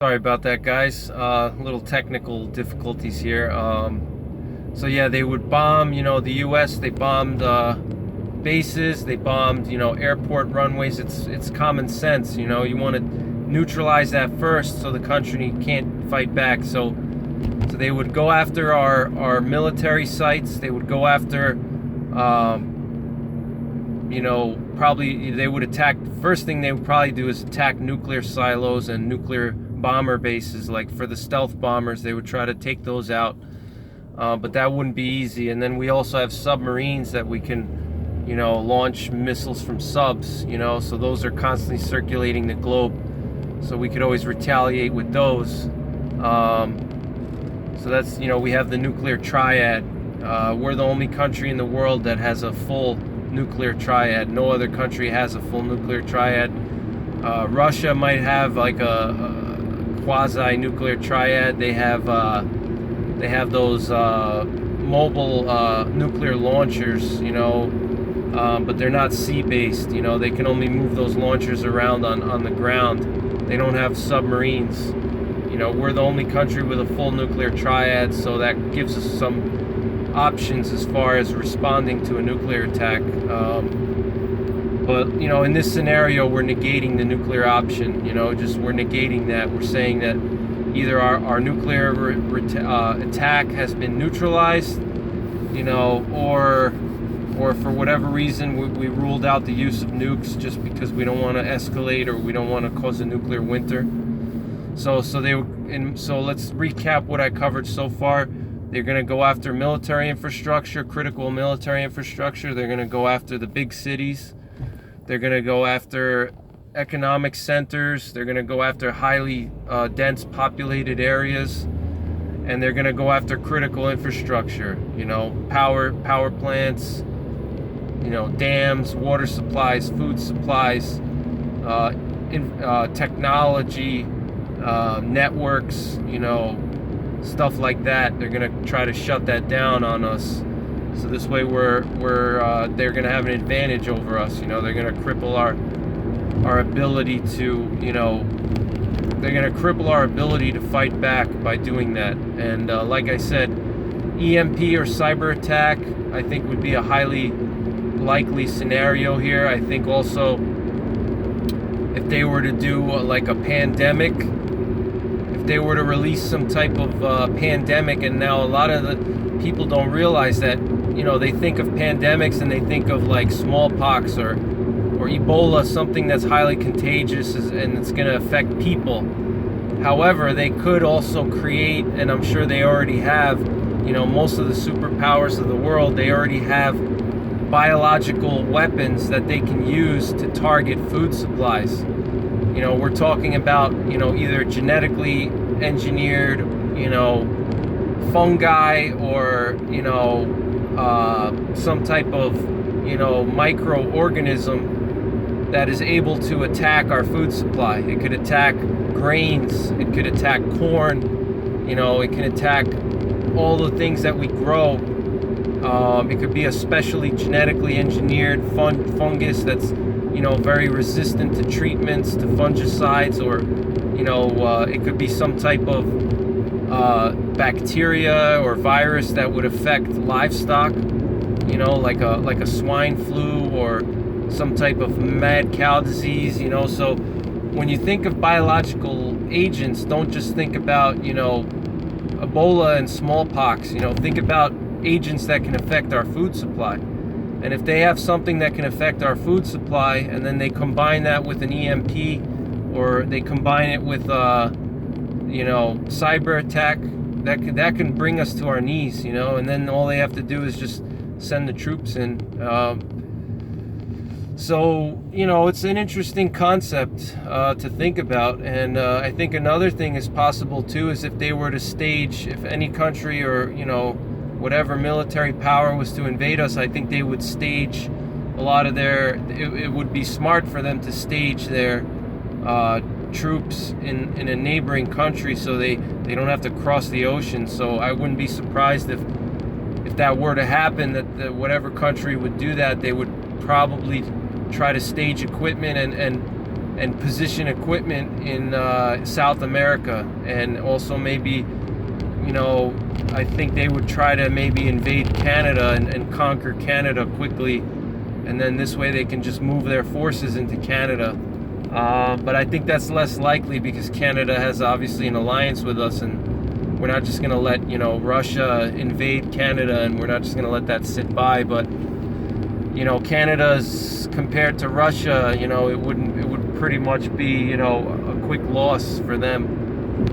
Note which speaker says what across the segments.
Speaker 1: Sorry about that, guys. Little technical difficulties here. So yeah, they would bomb, the U.S. They bombed bases. They bombed, airport runways. It's common sense. You want to neutralize that first, so the country can't fight back. So they would go after our military sites. They would go after, probably they would attack. First thing they would probably do is attack nuclear silos and nuclear bomber bases. Like for the stealth bombers, they would try to take those out, but that wouldn't be easy. And then we also have submarines that we can launch missiles from subs, so those are constantly circulating the globe, so we could always retaliate with those. So that's, we have the nuclear triad. We're the only country in the world that has a full nuclear triad. No other country has a full nuclear triad. Russia might have like a quasi-nuclear triad. They have those mobile nuclear launchers, but they're not sea-based. They can only move those launchers around on the ground. They don't have submarines. We're the only country with a full nuclear triad, so that gives us some options as far as responding to a nuclear attack. But in this scenario, we're negating the nuclear option. We're negating that. We're saying that either our nuclear attack has been neutralized, or for whatever reason we ruled out the use of nukes just because we don't want to escalate or we don't want to cause a nuclear winter. So let's recap what I covered so far. They're going to go after military infrastructure, critical military infrastructure. They're going to go after the big cities. They're going to go after economic centers. They're going to go after highly dense populated areas. And they're going to go after critical infrastructure, power plants, dams, water supplies, food supplies, technology, networks, stuff like that. They're going to try to shut that down on us. So this way they're going to have an advantage over us. They're going to cripple our ability to, they're going to cripple our ability to fight back by doing that. And like I said, EMP or cyber attack, I think would be a highly likely scenario here. I think also if they were to do like a pandemic, if they were to release some type of pandemic, and now a lot of the people don't realize that, they think of pandemics and they think of like smallpox or Ebola, something that's highly contagious and it's going to affect people. However, they could also create, and I'm sure they already have, most of the superpowers of the world, they already have biological weapons that they can use to target food supplies. We're talking about, either genetically engineered, fungi or, some type of, microorganism that is able to attack our food supply. It could attack grains, it could attack corn, it can attack all the things that we grow. It could be a specially genetically engineered fungus that's, very resistant to treatments, to fungicides, or, it could be some type of bacteria or virus that would affect livestock, like a swine flu or some type of mad cow disease. So when you think of biological agents, don't just think about, Ebola and smallpox. Think about agents that can affect our food supply. And if they have something that can affect our food supply, and then they combine that with an EMP, or they combine it with cyber attack, that can bring us to our knees, and then all they have to do is just send the troops in. So it's an interesting concept to think about. And I think another thing is possible too, is if they were to stage, if any country or whatever military power was to invade us, I think they would stage a lot of it would be smart for them to stage their troops in a neighboring country, so they don't have to cross the ocean. So I wouldn't be surprised if that were to happen, that whatever country would do that, they would probably try to stage equipment and and position equipment in South America, and also maybe, I think they would try to maybe invade Canada and conquer Canada quickly, and then this way they can just move their forces into Canada. But I think that's less likely because Canada has obviously an alliance with us, and we're not just going to let Russia invade Canada, and we're not just going to let that sit by. But Canada's, compared to Russia, it would pretty much be a quick loss for them.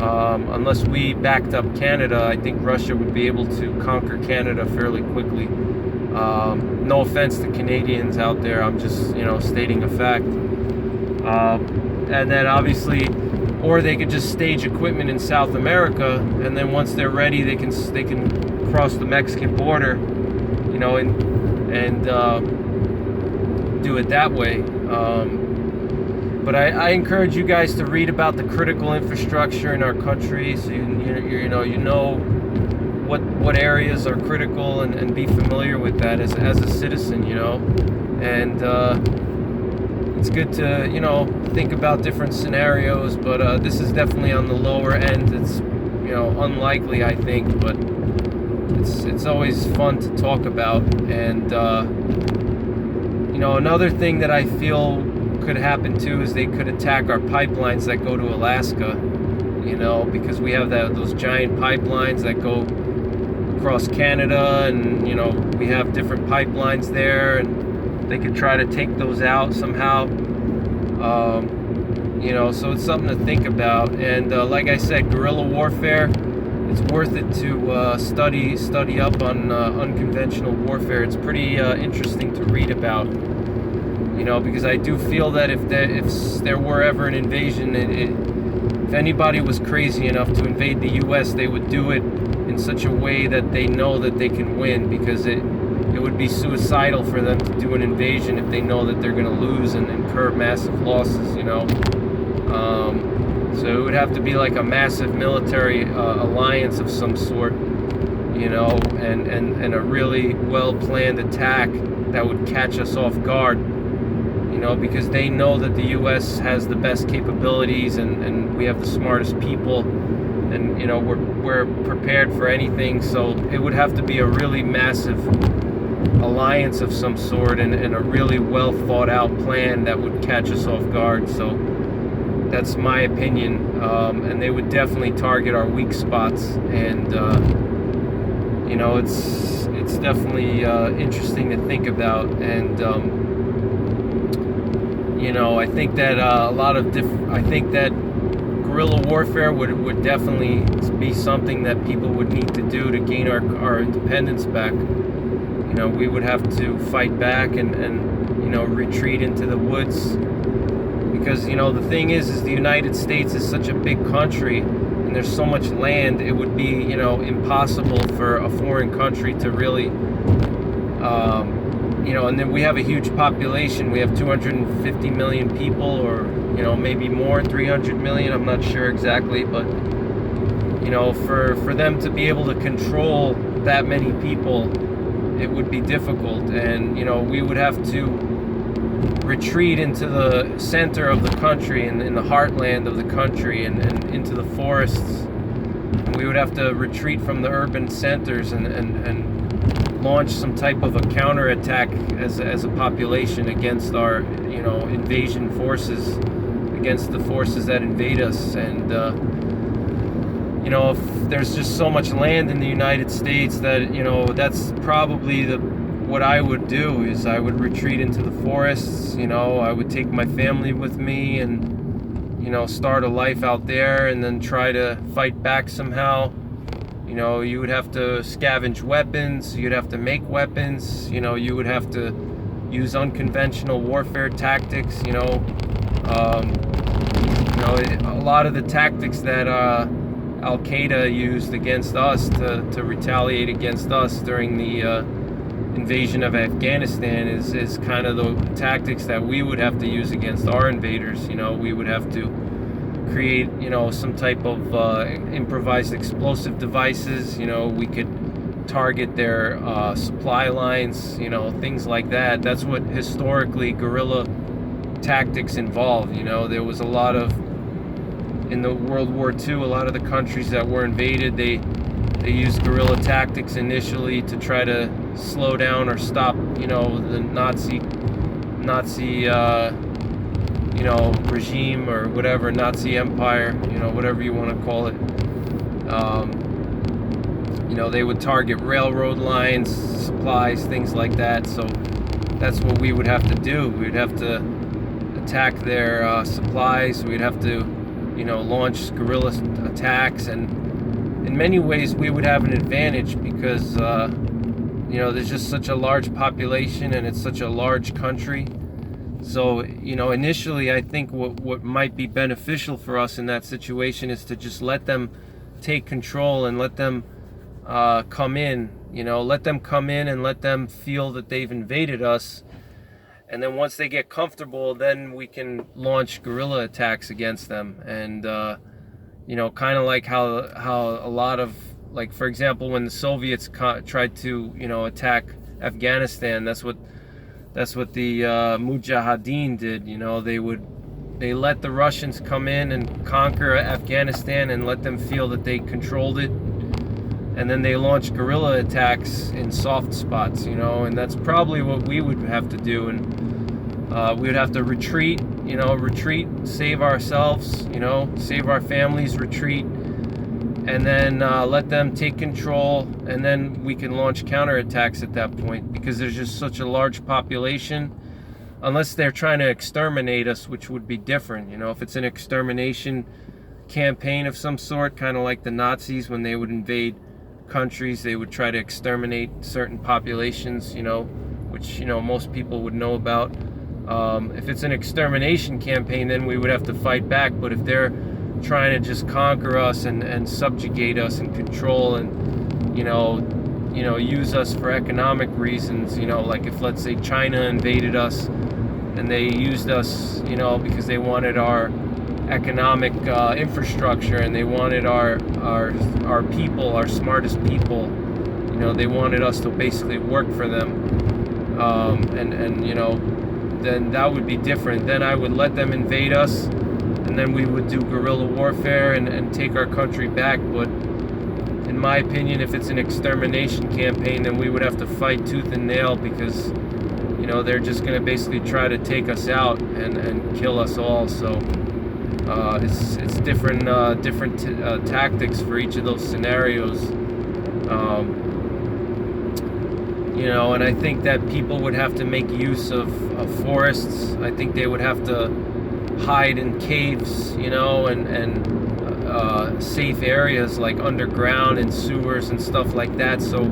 Speaker 1: Unless we backed up Canada, I think Russia would be able to conquer Canada fairly quickly. No offense to Canadians out there, I'm just stating a fact. And then obviously, or they could just stage equipment in South America, and then once they're ready, they can cross the Mexican border, and do it that way. But I encourage you guys to read about the critical infrastructure in our country, so you know what areas are critical, and be familiar with that as a citizen, and it's good to think about different scenarios. But this is definitely on the lower end. It's unlikely, I think, but it's always fun to talk about. And another thing that I feel could happen too is they could attack our pipelines that go to Alaska, because we have those giant pipelines that go across Canada, and we have different pipelines there, and they could try to take those out somehow. So it's something to think about. And like I said, guerrilla warfare, it's worth it to study up on unconventional warfare. It's pretty interesting to read about. Because I do feel that if there were ever an invasion, if anybody was crazy enough to invade the U.S., they would do it in such a way that they know that they can win, because it would be suicidal for them to do an invasion if they know that they're going to lose and incur massive losses, So it would have to be like a massive military alliance of some sort, and a really well-planned attack that would catch us off guard. Because they know that the U.S. has the best capabilities, and we have the smartest people, and we're prepared for anything. So it would have to be a really massive alliance of some sort, and a really well thought out plan that would catch us off guard. So that's my opinion, and they would definitely target our weak spots, and it's definitely interesting to think about. And I think that I think that guerrilla warfare would definitely be something that people would need to do to gain our independence back. We would have to fight back and retreat into the woods, because the thing is the United States is such a big country, and there's so much land. It would be impossible for a foreign country to really and then we have a huge population. We have 250 million people, or maybe more, 300 million, I'm not sure exactly. But for them to be able to control that many people, it would be difficult. And we would have to retreat into the center of the country, and in the heartland of the country, and into the forests. And we would have to retreat from the urban centers and launch some type of a counterattack as a population against our invasion forces, against the forces that invade us. And if there's just so much land in the United States that that's probably what I would do is I would retreat into the forests. I would take my family with me, and start a life out there, and then try to fight back somehow. You would have to scavenge weapons, you'd have to make weapons, you would have to use unconventional warfare tactics, a lot of the tactics that Al-Qaeda used against us to retaliate against us during the invasion of Afghanistan is kind of the tactics that we would have to use against our invaders. We would have to create some type of improvised explosive devices. We could target their supply lines, things like that. That's what historically guerrilla tactics involved. There was a lot of, in the World War II, a lot of the countries that were invaded, they used guerrilla tactics initially to try to slow down or stop, the Nazi regime, or whatever, Nazi empire, whatever you want to call it. They would target railroad lines, supplies, things like that. So that's what we would have to do. We'd have to attack their supplies. We'd have to, launch guerrilla attacks, and in many ways we would have an advantage because, there's just such a large population and it's such a large country. So, initially I think what might be beneficial for us in that situation is to just let them take control and let them come in, let them come in and let them feel that they've invaded us. And then once they get comfortable, then we can launch guerrilla attacks against them. And, kind of like how a lot of, like, for example, when the Soviets tried to, attack Afghanistan, that's what the Mujahideen did. They let the Russians come in and conquer Afghanistan and let them feel that they controlled it. And then they launched guerrilla attacks in soft spots, and that's probably what we would have to do. And we would have to retreat, save ourselves, save our families, retreat, and then let them take control, and then we can launch counterattacks at that point, because there's just such a large population. Unless they're trying to exterminate us, which would be different. If it's an extermination campaign of some sort, kind of like the Nazis when they would invade countries, they would try to exterminate certain populations, which most people would know about. If it's an extermination campaign, then we would have to fight back. But if they're trying to just conquer us and subjugate us and control and use us for economic reasons, like if, let's say, China invaded us and they used us, because they wanted our economic infrastructure, and they wanted our people, our smartest people, they wanted us to basically work for them, then that would be different. Then I would let them invade us, and then we would do guerrilla warfare and take our country back. But in my opinion, if it's an extermination campaign, then we would have to fight tooth and nail, because they're just going to basically try to take us out and kill us all. So it's different tactics for each of those scenarios. And I think that people would have to make use of forests. I think they would have to hide in caves, and safe areas like underground and sewers and stuff like that, so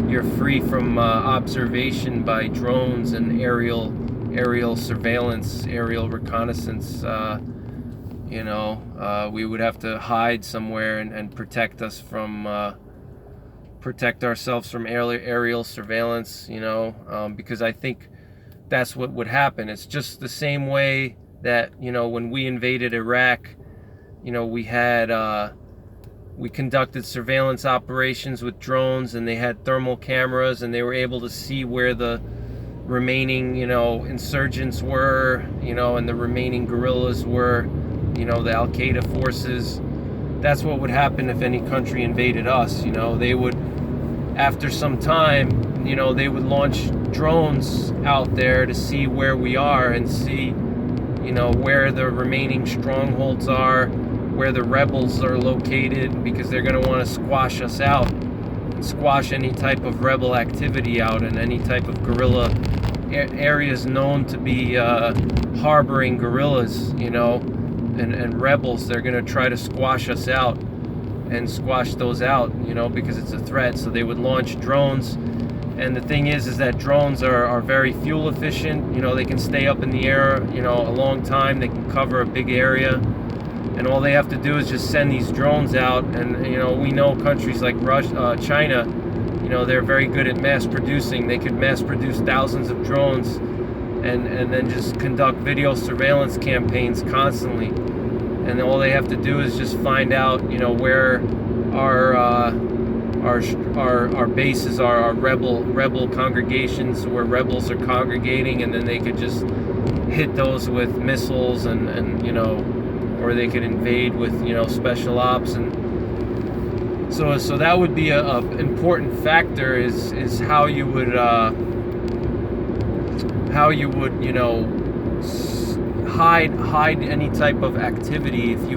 Speaker 1: you're free from observation by drones and aerial surveillance, aerial reconnaissance. We would have to hide somewhere and protect ourselves from aerial surveillance, because I think that's what would happen. It's just the same way that, when we invaded Iraq, we conducted surveillance operations with drones, and they had thermal cameras, and they were able to see where the remaining, insurgents were, and the remaining guerrillas were, the Al-Qaeda forces. That's what would happen if any country invaded us. They would, after some time, they would launch drones out there to see where we are and see, where the remaining strongholds are, where the rebels are located, because they're going to want to squash us out, and squash any type of rebel activity out, and any type of guerrilla areas known to be harboring guerrillas, and rebels. They're going to try to squash us out and squash those out, because it's a threat. So they would launch drones. And the thing is that drones are very fuel efficient. They can stay up in the air, a long time. They can cover a big area. And all they have to do is just send these drones out. And, we know countries like Russia, China, they're very good at mass producing. They could mass produce thousands of drones and then just conduct video surveillance campaigns constantly. And all they have to do is just find out, where our bases are, our rebel congregations, where rebels are congregating, and then they could just hit those with missiles and you know, or they could invade with, you know, special ops. And so that would be a important factor, is how you would you know, hide any type of activity. If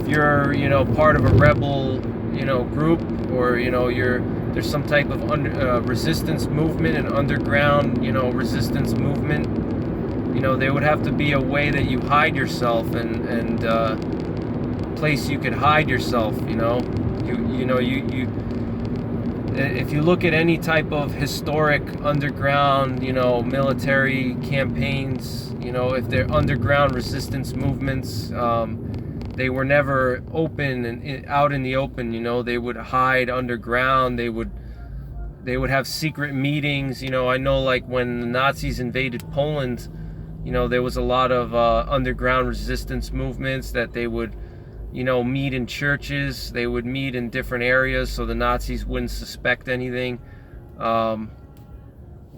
Speaker 1: you're you know, part of a rebel, you know, group, or you know, there's some type of resistance movement, an underground, you know, resistance movement, you know, there would have to be a way that you hide yourself, and place you could hide yourself. You know, if you look at any type of historic underground, you know, military campaigns, you know, if they're underground resistance movements, they were never open and out in the open. You know, they would hide underground. They would have secret meetings. You know, I know, like when the Nazis invaded Poland, you know, there was a lot of underground resistance movements that they would, you know, meet in churches. They would meet in different areas so the Nazis wouldn't suspect anything.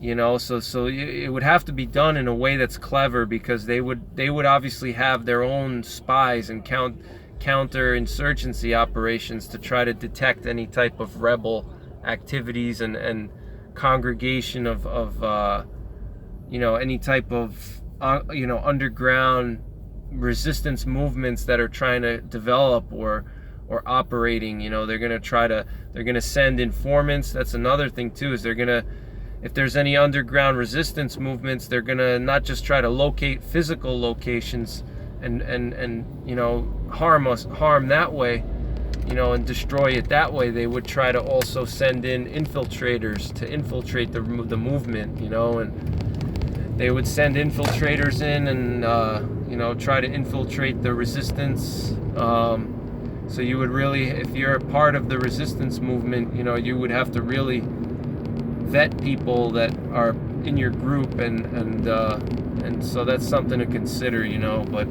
Speaker 1: You know, so it would have to be done in a way that's clever, because they would obviously have their own spies and counter-insurgency operations to try to detect any type of rebel activities and congregation of you know, any type of you know, underground resistance movements that are trying to develop or operating. You know, they're gonna send informants. That's another thing too, is if there's any underground resistance movements, they're gonna not just try to locate physical locations and you know, harm that way, you know, and destroy it that way. They would try to also send in infiltrators to infiltrate the movement, you know, and they would send infiltrators in and you know, try to infiltrate the resistance. So you would really, if you're a part of the resistance movement, you know, you would have to really vet people that are in your group, and so that's something to consider, you know. But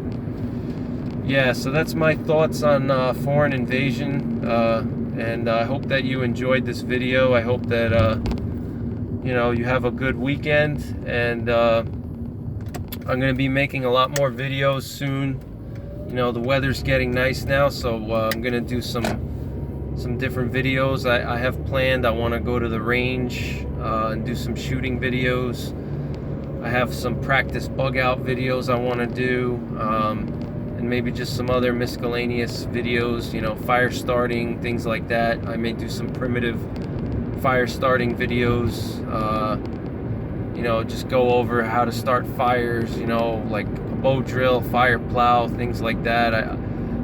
Speaker 1: yeah, so that's my thoughts on foreign invasion, and I hope that you enjoyed this video. I hope that you know, you have a good weekend, and I'm going to be making a lot more videos soon. You know, the weather's getting nice now, so I'm going to do some different videos. I have planned. I want to go to the range and do some shooting videos. I have some practice bug out videos I want to do, and maybe just some other miscellaneous videos, you know, fire starting, things like that. I may do some primitive fire starting videos, you know, just go over how to start fires, you know, like a bow drill, fire plow, things like that.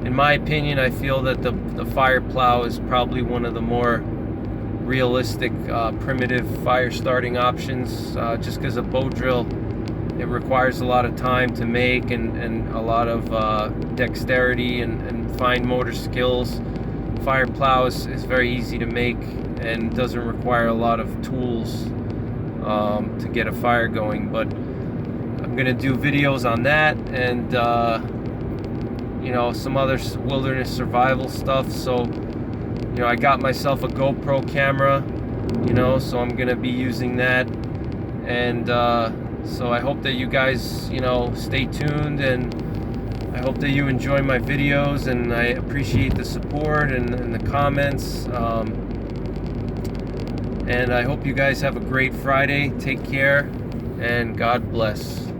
Speaker 1: In my opinion, I feel that the fire plow is probably one of the more realistic primitive fire starting options, just because a bow drill, it requires a lot of time to make, and a lot of dexterity and fine motor skills. Fire plow is very easy to make and doesn't require a lot of tools to get a fire going. But I'm gonna do videos on that, and you know, some other wilderness survival stuff. So, you know, I got myself a GoPro camera, you know, so I'm gonna be using that. And so I hope that you guys, you know, stay tuned, and I hope that you enjoy my videos, and I appreciate the support and the comments. And I hope you guys have a great Friday. Take care, and God bless.